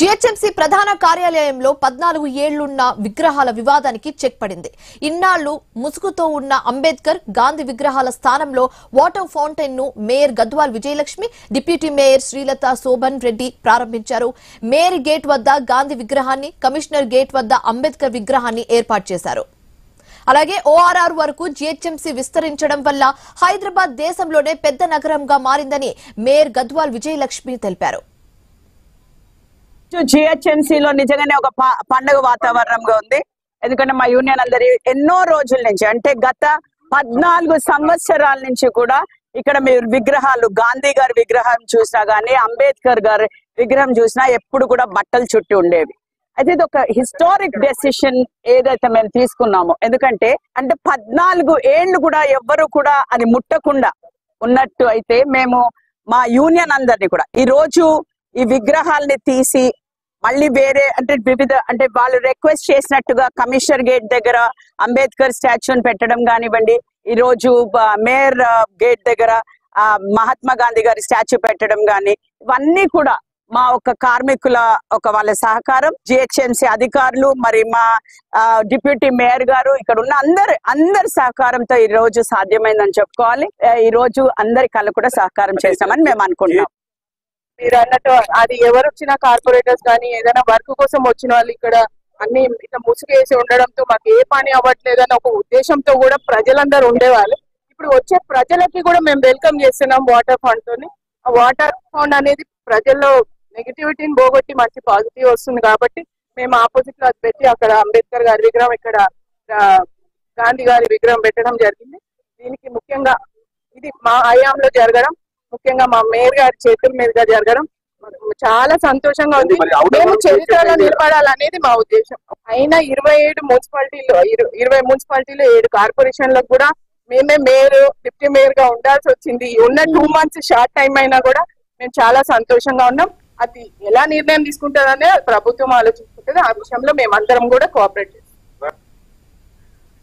GHMC ప్రధాన కార్యాలయంలో 14 ఏళ్లున్న విగ్రహాల వివాదానికి చెక్ పడింది. ఇన్నాళ్లు ముసుగుతో ఉన్న అంబేద్కర్, గాంధీ విగ్రహాల స్థానంలో వాటర్ ఫౌంటైన్ ను mayor Gadwal Vijayalakshmi, deputy mayor Srilatha Shobhan Reddy ప్రారంభించారు. మేయర్ గేట్ వద్ద గాంధీ విగ్రహాన్ని, కమిషనర్ గేట్ వద్ద అంబేద్కర్ విగ్రహాన్ని ఏర్పాటు చేశారు. అలాగే ఓఆర్ఆర్ వరకు జీహెచ్ఎంసీ విస్తరించడం వల్ల హైదరాబాద్ దేశంలోనే పెద్ద నగరంగా మారిందని మేయర్ గద్వాల్ విజయలక్ష్మి తెలిపారు. జిహెచ్ఎంసీలో నిజంగానే ఒక పండుగ వాతావరణంగా ఉంది. ఎందుకంటే మా యూనియన్ అందరి ఎన్నో రోజుల నుంచి, అంటే గత 14 సంవత్సరాల నుంచి కూడా ఇక్కడ మీరు విగ్రహాలు, గాంధీ గారి విగ్రహం చూసినా గానీ, అంబేద్కర్ గారి విగ్రహం చూసినా ఎప్పుడు కూడా బట్టలు చుట్టి ఉండేవి. అయితే ఇది ఒక హిస్టారిక్ డెసిషన్ ఏదైతే మేము తీసుకున్నామో, ఎందుకంటే 14 ఏళ్లు కూడా ఎవ్వరు కూడా అది ముట్టకుండా ఉన్నట్టు అయితే మేము మా యూనియన్ అందరినీ కూడా ఈ రోజు ఈ విగ్రహాలని తీసి మళ్ళీ వేరే వివిధ వాళ్ళు రిక్వెస్ట్ చేసినట్టుగా కమిషనర్ గేట్ దగ్గర అంబేద్కర్ స్టాచ్యూని పెట్టడం కానివ్వండి, ఈ రోజు మేయర్ గేట్ దగ్గర మహాత్మా గాంధీ గారి స్టాచ్యూ పెట్టడం కానీ, ఇవన్నీ కూడా మా కార్మికుల వాళ్ళ సహకారం, జిహెచ్ఎంసీ అధికారులు, మరి మా డిప్యూటీ మేయర్ గారు, ఇక్కడ ఉన్న అందరి సహకారంతో ఈ రోజు సాధ్యమైందని చెప్పుకోవాలి. ఈ రోజు అందరి కళ్ళు కూడా సహకారం చేస్తామని మేము అనుకుంటున్నాం. మీరు అన్నట్టు అది ఎవరు వచ్చినా కార్పొరేటర్స్ కానీ ఏదైనా వర్క్ కోసం వచ్చిన వాళ్ళు ఇక్కడ అన్ని ఇట్లా ముసుగేసి ఉండడంతో మాకు ఏ పని అవ్వట్లేదని ఒక ఉద్దేశంతో కూడా ప్రజలందరూ ఉండేవాళ్ళు. ఇప్పుడు వచ్చే ప్రజలకి కూడా మేము వెల్కమ్ చేస్తున్నాం వాటర్ ఫండ్ తోని. ఆ వాటర్ ఫండ్ అనేది ప్రజల్లో నెగిటివిటీని పోగొట్టి మంచి పాజిటివ్ వస్తుంది కాబట్టి మేము ఆపోజిట్ లో అది పెట్టి అక్కడ అంబేద్కర్ గారి విగ్రహం, ఇక్కడ గాంధీ గారి విగ్రహం పెట్టడం జరిగింది. దీనికి ముఖ్యంగా ఇది మా హయాంలో జరగడం, ముఖ్యంగా మా మేయర్ గారి చేతుల మీదుగా జరగడం చాలా సంతోషంగా ఉంది. మేము చరిత్రలో నిలబడాలనేది మా ఉద్దేశం. అయినా 27 మున్సిపాలిటీలో 20 మున్సిపాలిటీలో 7 కార్పొరేషన్లకు కూడా మేమే మేయర్, డిప్యూటీ మేయర్ గా ఉండాల్సి వచ్చింది. ఉన్న 2 months షార్ట్ టైం అయినా కూడా మేము చాలా సంతోషంగా ఉన్నాం. అది ఎలా నిర్ణయం తీసుకుంటుందనే ప్రభుత్వం ఆలోచించుకుంటుంది. ఆ విషయంలో మేమందరం కూడా కోఆపరేట్